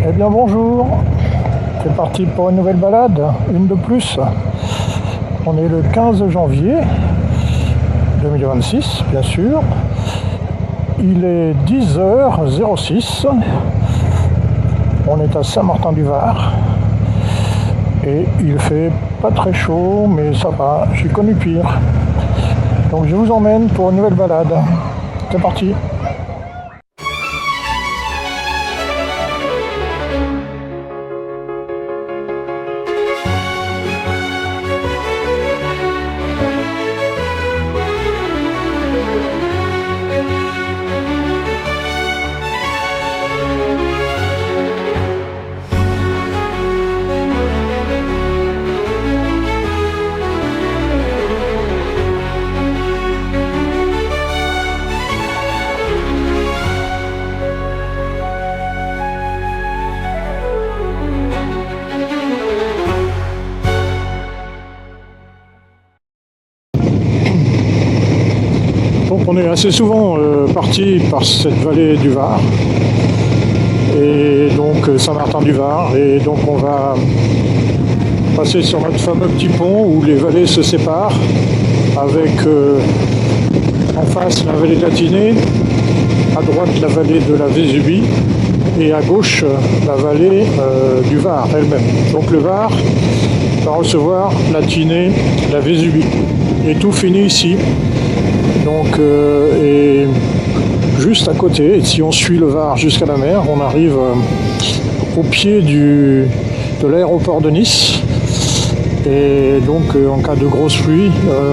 Eh bien bonjour, c'est parti pour une nouvelle balade, une de plus. On est le 15 janvier 2026 bien sûr. Il est 10h06. On est à Saint-Martin-du-Var. Et il fait pas très chaud, mais ça va, j'ai connu pire. Donc je vous emmène pour une nouvelle balade. C'est parti. Donc on est assez souvent parti par cette vallée du Var, et donc Saint-Martin-du-Var, et donc on va passer sur notre fameux petit pont où les vallées se séparent, avec en face la vallée de la Tinée, à droite la vallée de la Vésubie, et à gauche la vallée du Var elle-même. Donc le Var va recevoir la Tinée, la Vésubie, et tout finit ici. Donc, et juste à côté, et si on suit le Var jusqu'à la mer, on arrive au pied de l'aéroport de Nice. Et donc, en cas de grosse pluie,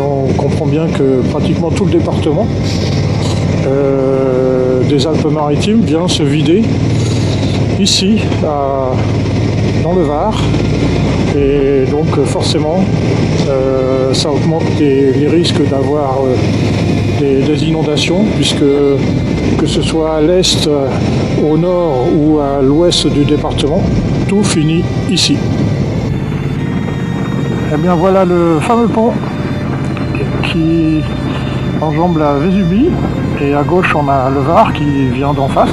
on comprend bien que pratiquement tout le département des Alpes-Maritimes vient se vider ici, dans le Var. Et donc forcément, ça augmente les risques d'avoir des inondations, puisque que ce soit à l'est, au nord ou à l'ouest du département, tout finit ici. Et bien voilà le fameux pont qui enjambe la Vésubie, et à gauche on a le Var qui vient d'en face.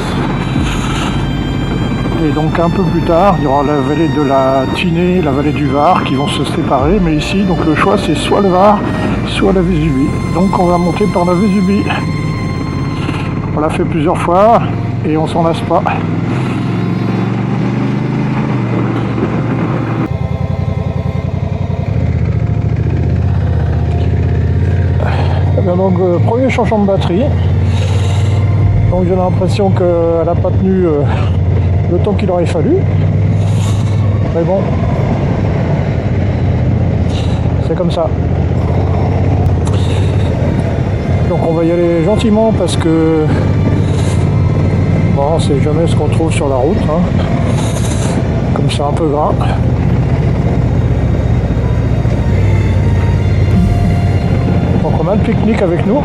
Et donc un peu plus tard, il y aura la vallée de la Tinée, la vallée du Var qui vont se séparer. Mais ici, donc le choix, c'est soit le Var, soit la Vésubie. Donc on va monter par la Vésubie. On l'a fait plusieurs fois et on s'en lasse pas. Et bien donc, premier changement de batterie. Donc j'ai l'impression qu'elle n'a pas tenu le temps qu'il aurait fallu, mais bon, c'est comme ça. Donc on va y aller gentiment parce que bon, on sait jamais ce qu'on trouve sur la route, hein. Comme c'est un peu gras. Donc on a le pique-nique avec nous,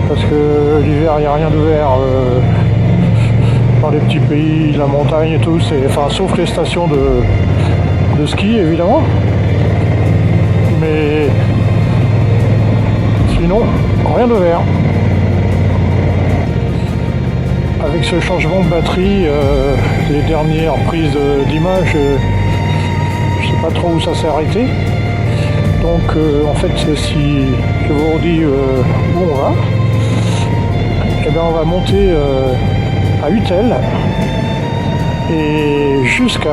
parce que l'hiver il n'y a rien d'ouvert dans les petits pays, la montagne et tout, sauf les stations de ski évidemment, mais sinon rien d'ouvert. Avec ce changement de batterie, les dernières prises d'image, je sais pas trop où ça s'est arrêté. Donc en fait, si je vous redis où on va, et bien on va monter à Utel et jusqu'à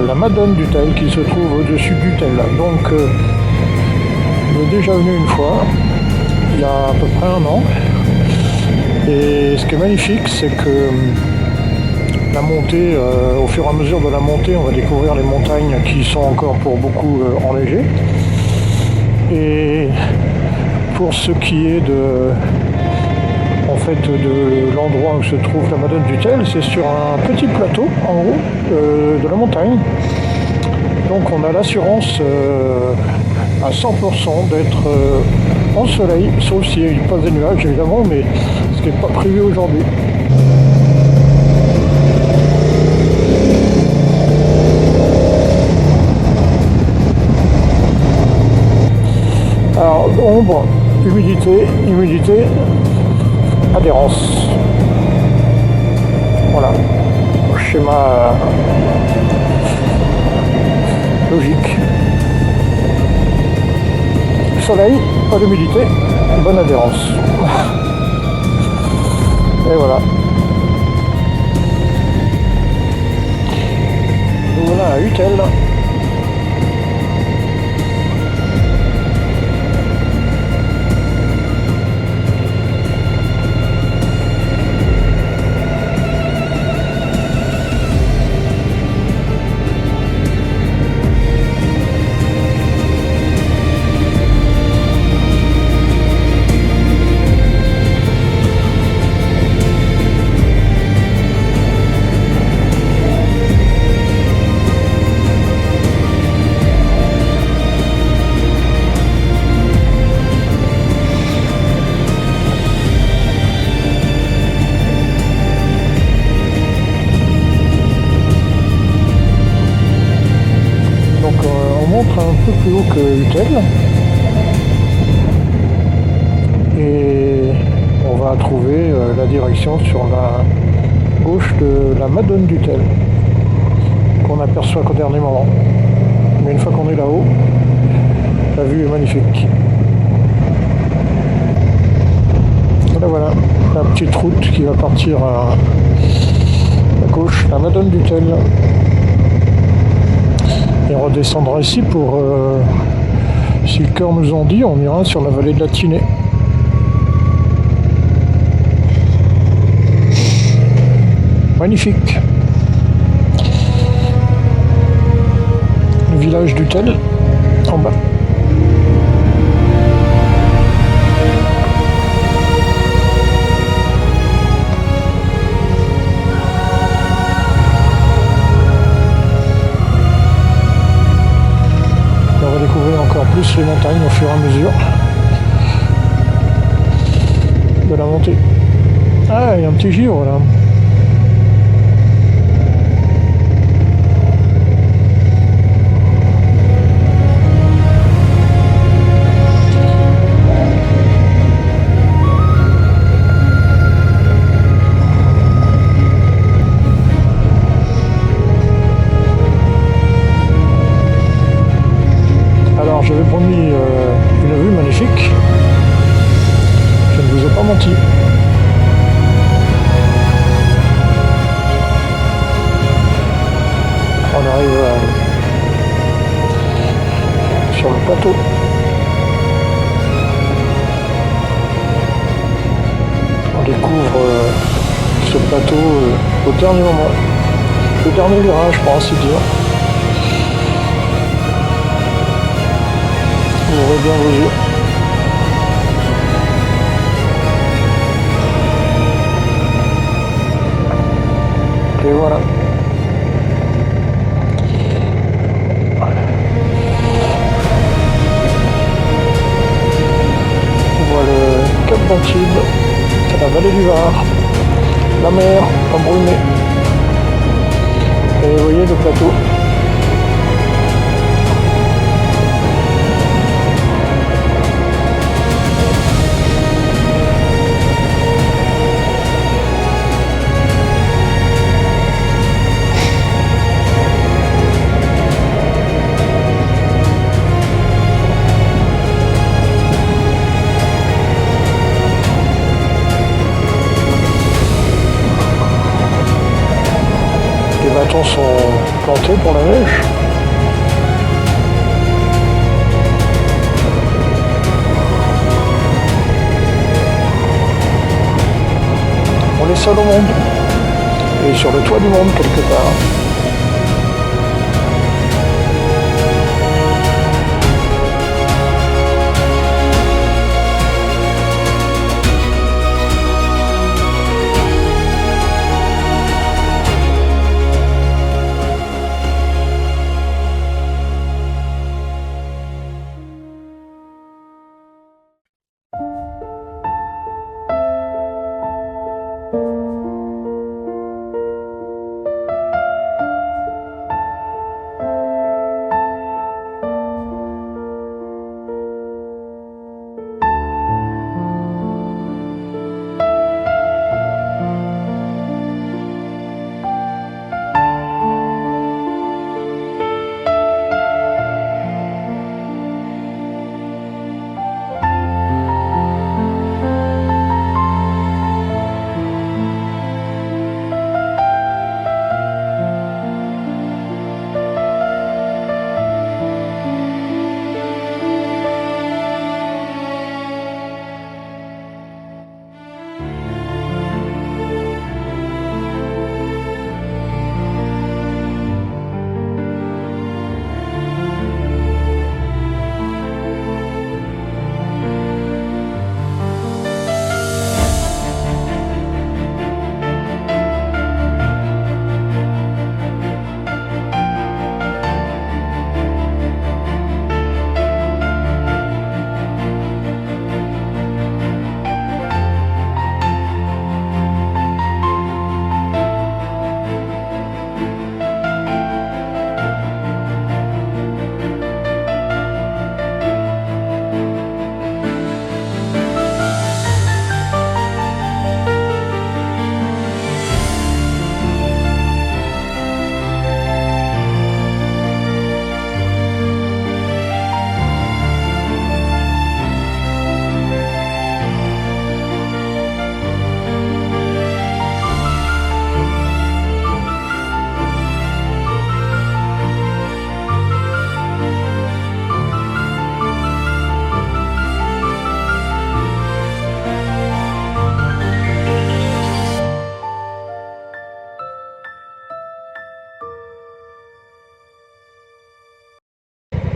la Madone d'Utel qui se trouve au-dessus d'Utel. Donc on est déjà venu une fois, il y a à peu près un an. Et ce qui est magnifique, c'est que la montée, au fur et à mesure de la montée, on va découvrir les montagnes qui sont encore pour beaucoup enneigées. Et pour ce qui est de l'endroit où se trouve la Madone d'Utel, c'est sur un petit plateau en haut de la montagne. Donc on a l'assurance à 100% d'être en soleil, sauf s'il y a pas des nuages évidemment, mais ce qui n'est pas prévu aujourd'hui. Alors ombre, humidité, adhérence. schéma logique. Soleil, pas d'humidité, bonne adhérence. Et voilà. Nous voilà à Utel. Un peu plus haut que Utel et on va trouver la direction sur la gauche de la Madone d'Utel qu'on aperçoit qu'au dernier moment, mais une fois qu'on est là-haut, la vue est magnifique. Voilà la petite route qui va partir à gauche, la Madone d'Utel. Et on redescendra ici pour, si le cœur nous en dit, on ira sur la vallée de la Tinée. Magnifique. Le village d'Utel, en bas. On va découvrir encore plus les montagnes au fur et à mesure de la montée. Ah, il y a un petit givre là. Alors, j'avais promis une vue magnifique. Je ne vous ai pas menti. On arrive sur le plateau. On découvre ce plateau au dernier moment. Le dernier virage, pour ainsi dire. Ouvrez bien vos yeux. Et voilà. On voit le Cap d'Antibes, la vallée du Var, la mer embrumée. Et vous voyez le plateau. Les bâtons sont plantés pour la neige. On est seul au monde. Et sur le toit du monde quelque part.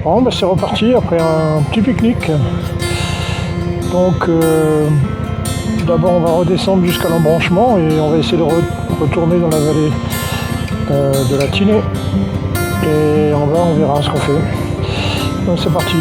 Bon, bah, c'est reparti après un petit pique-nique. Donc d'abord on va redescendre jusqu'à l'embranchement et on va essayer de retourner dans la vallée de la Tinée. Et en bas on verra ce qu'on fait. Donc c'est parti.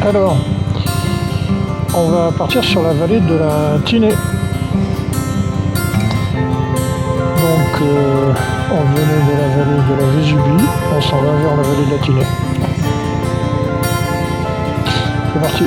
Alors, on va partir sur la vallée de la Tinée. Donc, on venait de la vallée de la Vésubie, on s'en va vers la vallée de la Tinée. C'est parti.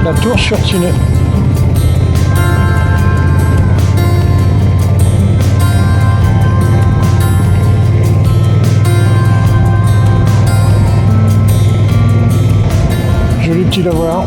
La tour sur Tinée. Joli petit lavoir.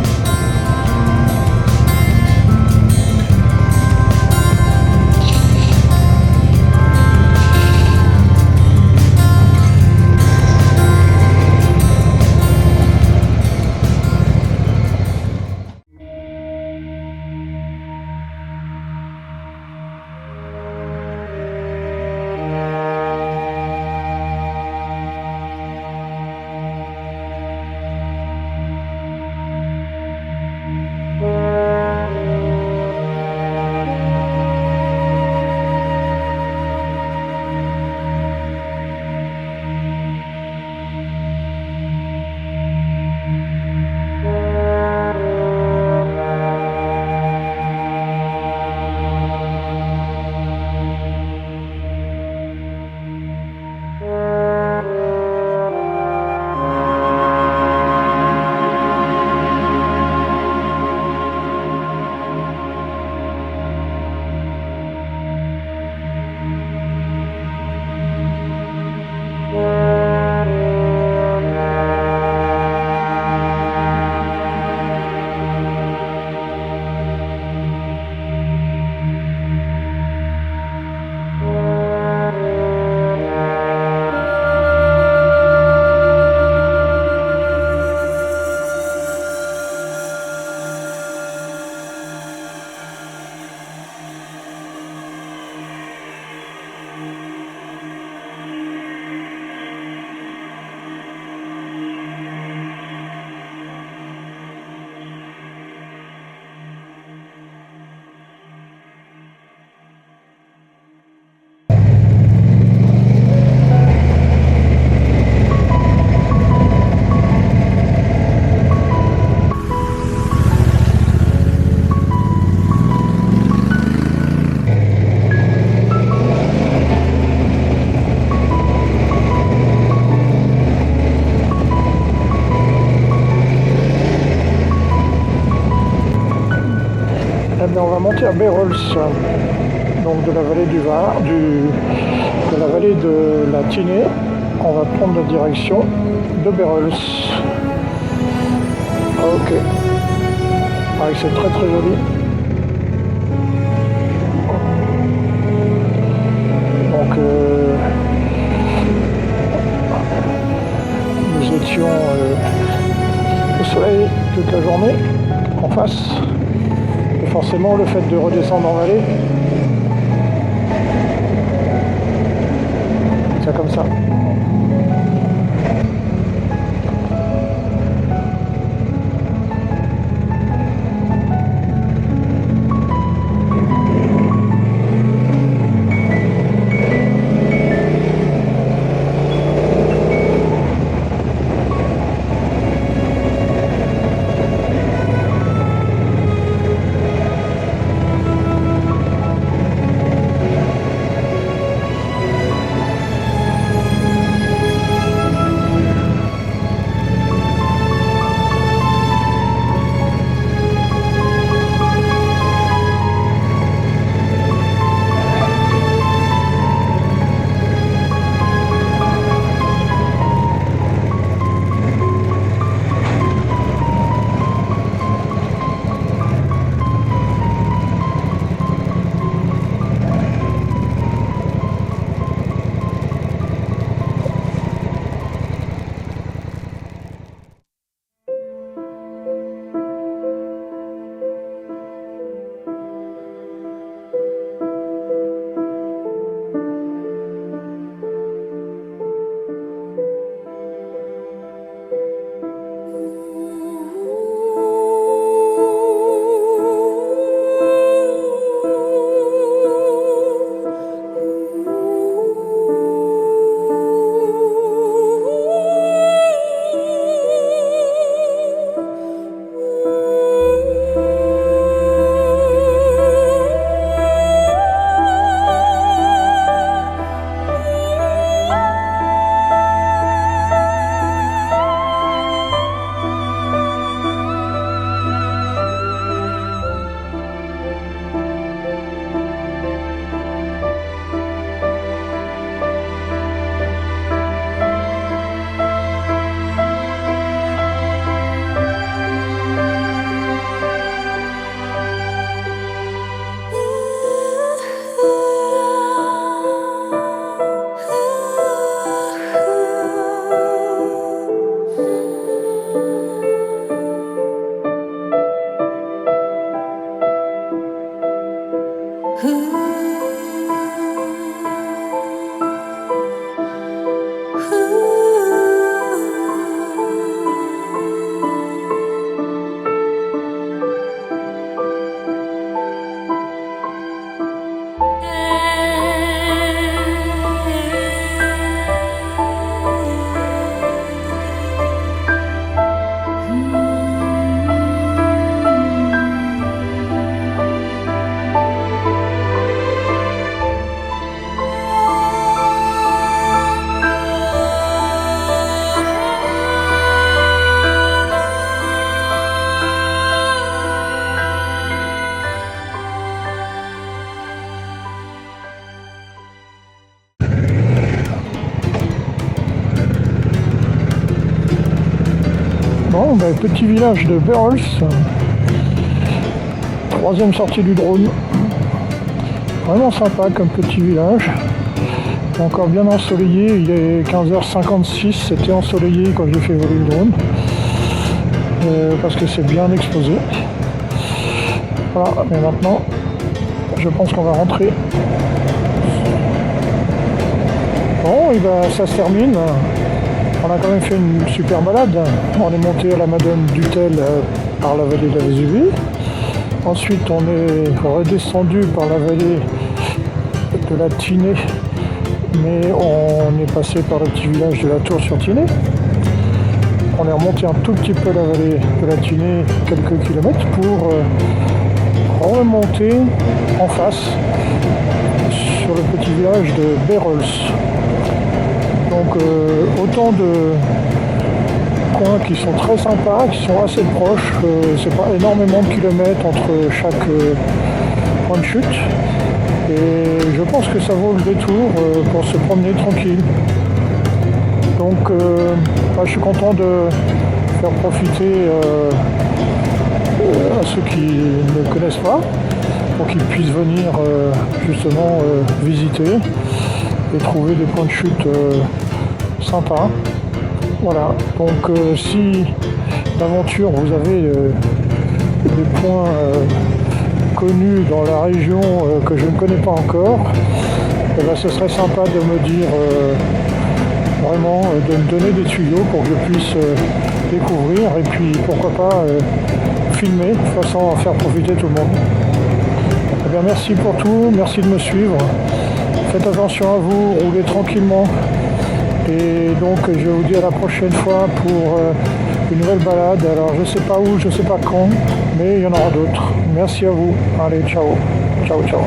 On va monter à Bérols, donc de la vallée du Var, de la vallée de la Tinée. On va prendre la direction de Bérols. Ok. Ah, c'est très très joli. Donc retourner en face. Et forcément le fait de redescendre en vallée, c'est comme ça. Bon, ben, petit village de Berols, troisième sortie du drone. Vraiment sympa comme petit village. Encore bien ensoleillé, il est 15h56, c'était ensoleillé quand j'ai fait voler le drone. Parce que c'est bien exposé. Voilà, mais maintenant, je pense qu'on va rentrer. Bon, et ben, ça se termine. On a quand même fait une super balade. On est monté à la Madone d'Utel par la vallée de la Vésubie. Ensuite, on est redescendu par la vallée de la Tinée, mais on est passé par le petit village de la Tour-sur-Tinée. On est remonté un tout petit peu la vallée de la Tinée, quelques kilomètres, pour remonter en face sur le petit village de Berols. Donc autant de coins qui sont très sympas, qui sont assez proches, c'est pas énormément de kilomètres entre chaque point de chute, et je pense que ça vaut le détour pour se promener tranquille. Donc je suis content de faire profiter à ceux qui ne connaissent pas, pour qu'ils puissent venir justement visiter et trouver des points de chute sympas. Voilà, donc si d'aventure vous avez des points connus dans la région que je ne connais pas encore, et ben, ce serait sympa de me dire vraiment, de me donner des tuyaux pour que je puisse découvrir et puis pourquoi pas filmer de façon à faire profiter tout le monde. Eh bien, merci pour tout, merci de me suivre. Faites attention à vous, roulez tranquillement. Et donc je vous dis à la prochaine fois pour une nouvelle balade. Alors je sais pas où, je sais pas quand, mais il y en aura d'autres. Merci à vous. Allez, ciao. Ciao, ciao.